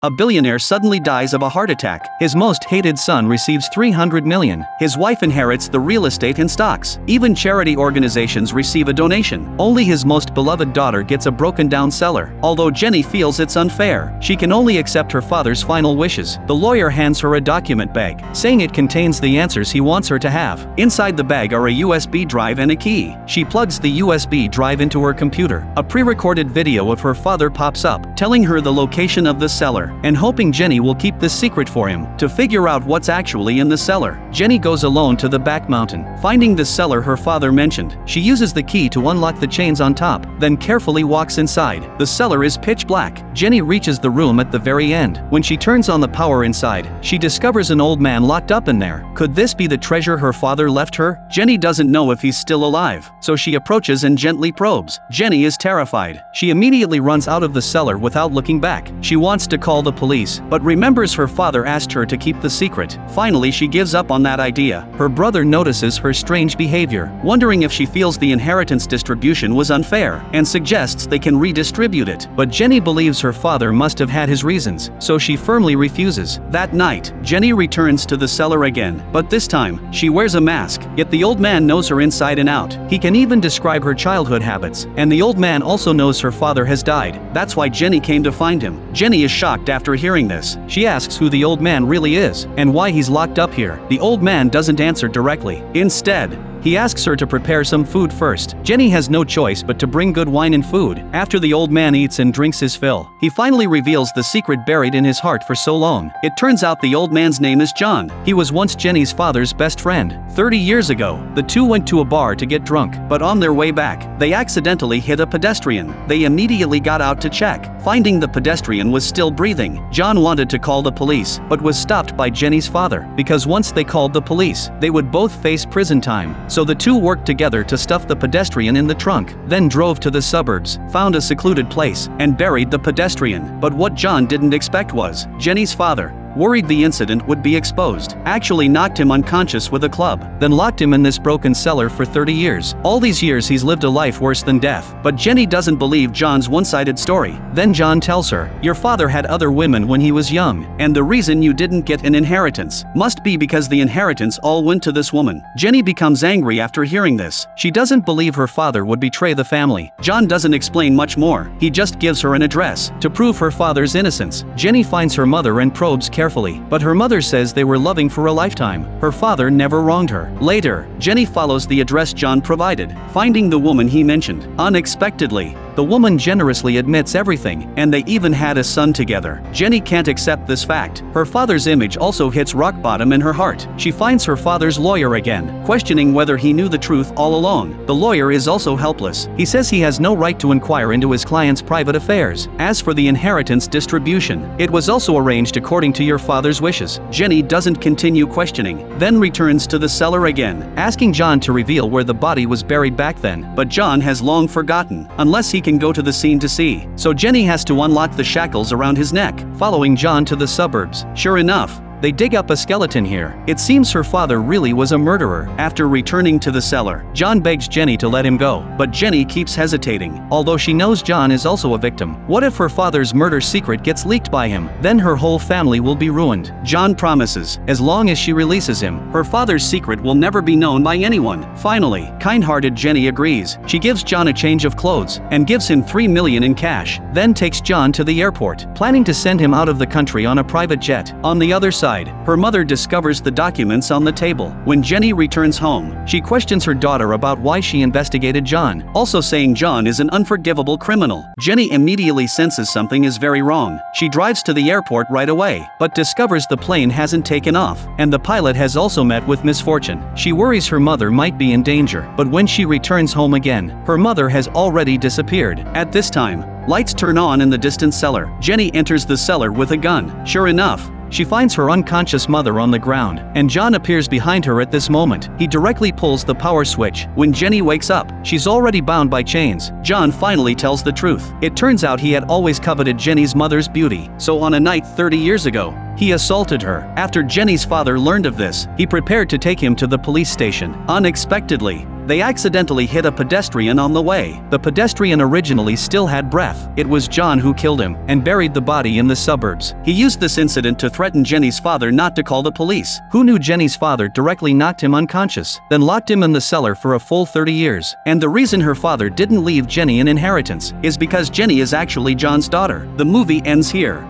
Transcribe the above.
A billionaire suddenly dies of a heart attack. His most hated son receives $300 million. His wife inherits the real estate and stocks. Even charity organizations receive a donation. Only his most beloved daughter gets a broken-down cellar. Although Jenny feels it's unfair, she can only accept her father's final wishes. The lawyer hands her a document bag, saying it contains the answers he wants her to have. Inside the bag are a USB drive and a key. She plugs the USB drive into her computer. A pre-recorded video of her father pops up, telling her the location of the cellar, and hoping Jenny will keep this secret for him. To figure out what's actually in the cellar, Jenny goes alone to the back mountain. Finding the cellar her father mentioned, she uses the key to unlock the chains on top, then carefully walks inside. The cellar is pitch black. Jenny reaches the room at the very end. When she turns on the power inside, she discovers an old man locked up in there. Could this be the treasure her father left her? Jenny doesn't know if he's still alive, so she approaches and gently probes. Jenny is terrified. She immediately runs out of the cellar without looking back. She wants to call the police, but remembers her father asked her to keep the secret. Finally, she gives up on that idea. Her brother notices her strange behavior, wondering if she feels the inheritance distribution was unfair, and suggests they can redistribute it. But Jenny believes her father must have had his reasons, so she firmly refuses. That night, Jenny returns to the cellar again, but this time, she wears a mask, yet the old man knows her inside and out. He can even describe her childhood habits, and the old man also knows her father has died. That's why Jenny came to find him. Jenny is shocked after hearing this. She asks who the old man really is, and why he's locked up here. The old man doesn't answer directly. Instead, he asks her to prepare some food first. Jenny has no choice but to bring good wine and food. After the old man eats and drinks his fill, he finally reveals the secret buried in his heart for so long. It turns out the old man's name is John. He was once Jenny's father's best friend. 30 years ago, the two went to a bar to get drunk, but on their way back, they accidentally hit a pedestrian. They immediately got out to check, finding the pedestrian was still breathing. John wanted to call the police, but was stopped by Jenny's father, because once they called the police, they would both face prison time. So the two worked together to stuff the pedestrian in the trunk, then drove to the suburbs, found a secluded place, and buried the pedestrian. But what John didn't expect was, Jenny's father, worried the incident would be exposed, actually knocked him unconscious with a club, then locked him in this broken cellar for 30 years. All these years he's lived a life worse than death. But Jenny doesn't believe John's one-sided story. Then John tells her, your father had other women when he was young, and the reason you didn't get an inheritance must be because the inheritance all went to this woman. Jenny becomes angry after hearing this. She doesn't believe her father would betray the family. John doesn't explain much more. He just gives her an address to prove her father's innocence. Jenny finds her mother and probes carefully, but her mother says they were loving for a lifetime. Her father never wronged her. Later, Jenny follows the address John provided, finding the woman he mentioned. Unexpectedly, the woman generously admits everything, and they even had a son together. Jenny can't accept this fact. Her father's image also hits rock bottom in her heart. She finds her father's lawyer again, questioning whether he knew the truth all along. The lawyer is also helpless. He says he has no right to inquire into his client's private affairs. As for the inheritance distribution, it was also arranged according to your father's wishes. Jenny doesn't continue questioning, then returns to the cellar again, asking John to reveal where the body was buried back then. But John has long forgotten, unless he can go to the scene to see. So Jenny has to unlock the shackles around his neck, following John to the suburbs. Sure enough, they dig up a skeleton here. It seems her father really was a murderer. After returning to the cellar, John begs Jenny to let him go, but Jenny keeps hesitating, although she knows John is also a victim. What if her father's murder secret gets leaked by him? Then her whole family will be ruined. John promises, as long as she releases him, her father's secret will never be known by anyone. Finally, kind-hearted Jenny agrees. She gives John a change of clothes, and gives him $3 million in cash, then takes John to the airport, planning to send him out of the country on a private jet. On the other side, her mother discovers the documents on the table. When Jenny returns home, she questions her daughter about why she investigated John, also saying John is an unforgivable criminal. Jenny immediately senses something is very wrong. She drives to the airport right away, but discovers the plane hasn't taken off, and the pilot has also met with misfortune. She worries her mother might be in danger, but when she returns home again, her mother has already disappeared. At this time, lights turn on in the distant cellar. Jenny enters the cellar with a gun. Sure enough, she finds her unconscious mother on the ground, and John appears behind her at this moment. He directly pulls the power switch. When Jenny wakes up, she's already bound by chains. John finally tells the truth. It turns out he had always coveted Jenny's mother's beauty, so on a night 30 years ago, he assaulted her. After Jenny's father learned of this, he prepared to take him to the police station. Unexpectedly, They accidentally hit a pedestrian on the way. The pedestrian originally still had breath. It was John who killed him and buried the body in the suburbs. He used this incident to threaten Jenny's father not to call the police. Who knew Jenny's father directly knocked him unconscious, then locked him in the cellar for a full 30 years. And the reason her father didn't leave Jenny an inheritance is because Jenny is actually John's daughter. The movie ends here.